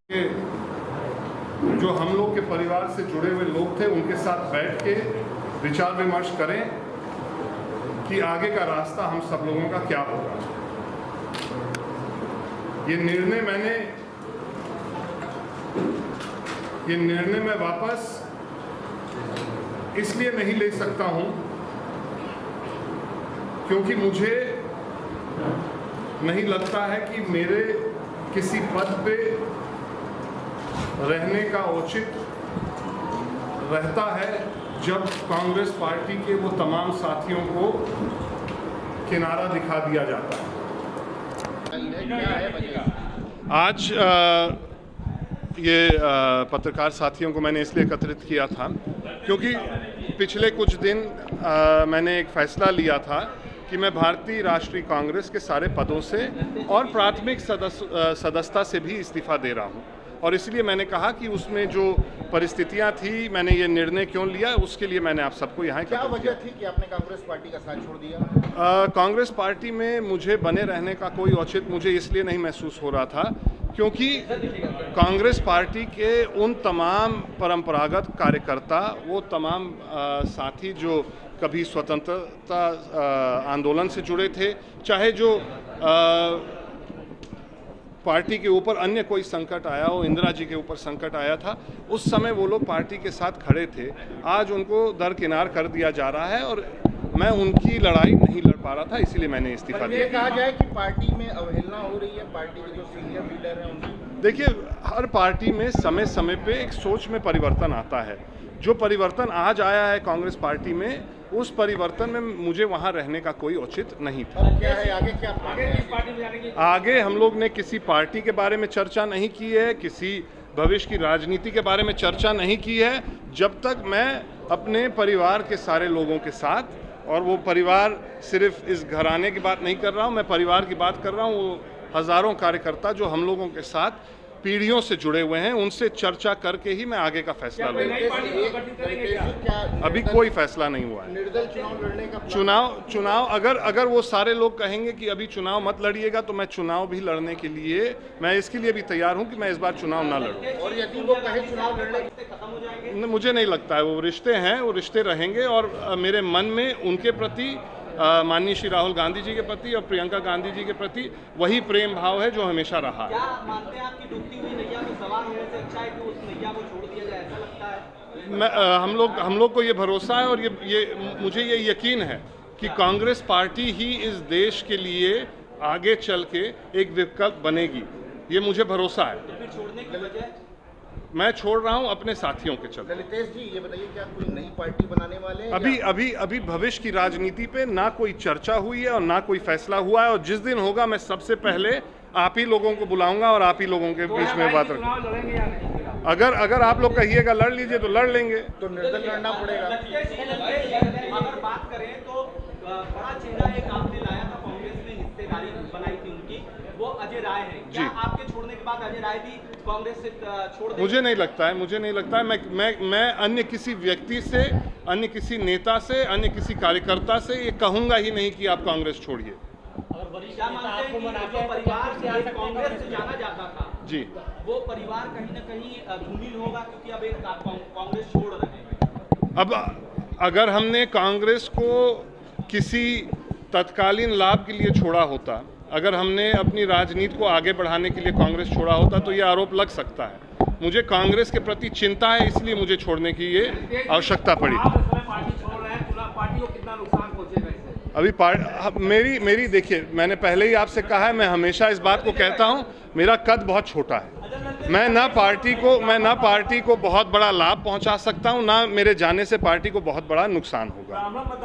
जो हम लोग के परिवार से जुड़े हुए लोग थे उनके साथ बैठ के विचार विमर्श करें कि आगे का रास्ता हम सब लोगों का क्या होगा। ये निर्णय मैं वापस इसलिए नहीं ले सकता हूं क्योंकि मुझे नहीं लगता है कि मेरे किसी पद पे रहने का औचित्य रहता है जब कांग्रेस पार्टी के वो तमाम साथियों को किनारा दिखा दिया जाता है। आज ये पत्रकार साथियों को मैंने इसलिए एकत्रित किया था क्योंकि पिछले कुछ दिन मैंने एक फैसला लिया था कि मैं भारतीय राष्ट्रीय कांग्रेस के सारे पदों से और प्राथमिक सदस्यता से भी इस्तीफा दे रहा हूं और इसलिए मैंने कहा कि उसमें जो परिस्थितियां थी, मैंने ये निर्णय क्यों लिया, उसके लिए मैंने आप सबको यहाँ क्या वजह थी कि आपने कांग्रेस पार्टी का साथ छोड़ दिया? कांग्रेस पार्टी में मुझे बने रहने का कोई औचित्य मुझे इसलिए नहीं महसूस हो रहा था क्योंकि कांग्रेस पार्टी के उन तमाम परंपरागत कार्यकर्ता, वो तमाम साथी जो कभी स्वतंत्रता आंदोलन से जुड़े थे, चाहे जो पार्टी के ऊपर अन्य कोई संकट आया हो, इंदिरा जी के ऊपर संकट आया था, उस समय वो लोग पार्टी के साथ खड़े थे। आज उनको दरकिनार कर दिया जा रहा है और मैं उनकी लड़ाई नहीं लड़ पा रहा था, इसीलिए मैंने इस्तीफा दिया। ये कहा जाए कि पार्टी में अवहेलना हो रही है, पार्टी के जो सीनियर लीडर हैं उनकी। देखिए, हर पार्टी में समय समय पे एक सोच में परिवर्तन आता है। जो परिवर्तन आज आया है कांग्रेस पार्टी में, उस परिवर्तन में मुझे वहां रहने का कोई औचित्य नहीं था। क्या है आगे किस पार्टी में जाने की? आगे हम लोग ने किसी पार्टी के बारे में चर्चा नहीं की है, किसी भविष्य की राजनीति के बारे में चर्चा नहीं की है, जब तक मैं अपने परिवार के सारे लोगों के साथ, और वो परिवार सिर्फ इस घराने की बात नहीं कर रहा हूँ, मैं परिवार की बात कर रहा हूँ, वो हजारों कार्यकर्ता जो हम लोगों के साथ पीढ़ियों से जुड़े हुए हैं, उनसे चर्चा करके ही मैं आगे का फैसला लूंगा। अभी कोई फैसला नहीं हुआ है। निर्दल चुनाव लड़ने का चुनाव अगर वो सारे लोग कहेंगे कि अभी चुनाव मत लड़िएगा, तो मैं चुनाव भी लड़ने के लिए, मैं इसके लिए भी तैयार हूं कि मैं इस बार चुनाव ना लड़ूं। और यदि वो कहे चुनाव लड़ने खत्म हो जाएंगे? मुझे नहीं लगता है। वो रिश्ते हैं, वो रिश्ते रहेंगे और मेरे मन में उनके प्रति, माननीय श्री राहुल गांधी जी के प्रति और प्रियंका गांधी जी के प्रति वही प्रेम भाव है जो हमेशा रहा है। क्या मानते हैं आपकी डूबती हुई नैया में सवार होने से अच्छा है कि उस नैया को छोड़ दिया जाए, ऐसा लगता है? हम लोग को ये भरोसा है और मुझे ये यकीन है कि कांग्रेस पार्टी ही इस देश के लिए आगे चल के एक विकल्प बनेगी, ये मुझे भरोसा है। तो फिर छोड़ने की वजह? मैं छोड़ रहा हूं अपने साथियों के चलते। ललितेश जी, ये बताइए, क्या कोई नई पार्टी बनाने वाले हैं? अभी भविष्य की राजनीति पे ना कोई चर्चा हुई है और ना कोई फैसला हुआ है, और जिस दिन होगा मैं सबसे पहले आप ही लोगों को बुलाऊंगा और आप ही लोगों के बीच में बात रखूंगा। अगर आप लोग कहिएगा लड़ लीजिए तो लड़ लेंगे। तो निर्दल लड़ना पड़ेगा। अगर बात करें तो बड़ा चेहरा एक आपने लाया था, कांग्रेस ने हिस्सेदारी बनाई थी उनकी, वो अजय राय है। क्या आपके छोड़ने के बाद अजय राय भी कांग्रेस से छोड़ देंगे? मुझे नहीं लगता है। मैं अन्य किसी व्यक्ति से, अन्य किसी नेता से, अन्य किसी कार्यकर्ता से ये कहूंगा ही नहीं कि आप कांग्रेस छोड़िए। क्या मानते हैं कि जो परिवार कांग्रेस से जाना जाता था जी, वो परिवार कहीं ना कहीं धूमिल होगा क्योंकि अब एक कांग्रेस छोड़ रहे हैं? अब अगर हमने कांग्रेस को किसी तत्कालीन लाभ के लिए छोड़ा होता, अगर हमने अपनी राजनीति को आगे बढ़ाने के लिए कांग्रेस छोड़ा होता, तो ये आरोप लग सकता है। मुझे कांग्रेस के प्रति चिंता है, इसलिए मुझे छोड़ने की ये आवश्यकता पड़ी। पार्टी को कितना नुकसान पहुंचेगा इससे? अभी मेरी देखिए, मैंने पहले ही आपसे कहा है, मैं हमेशा इस बात को कहता हूं, मेरा कद बहुत छोटा है। मैं ना पार्टी को बहुत बड़ा लाभ पहुंचा सकता हूं, ना मेरे जाने से पार्टी को बहुत बड़ा नुकसान होगा।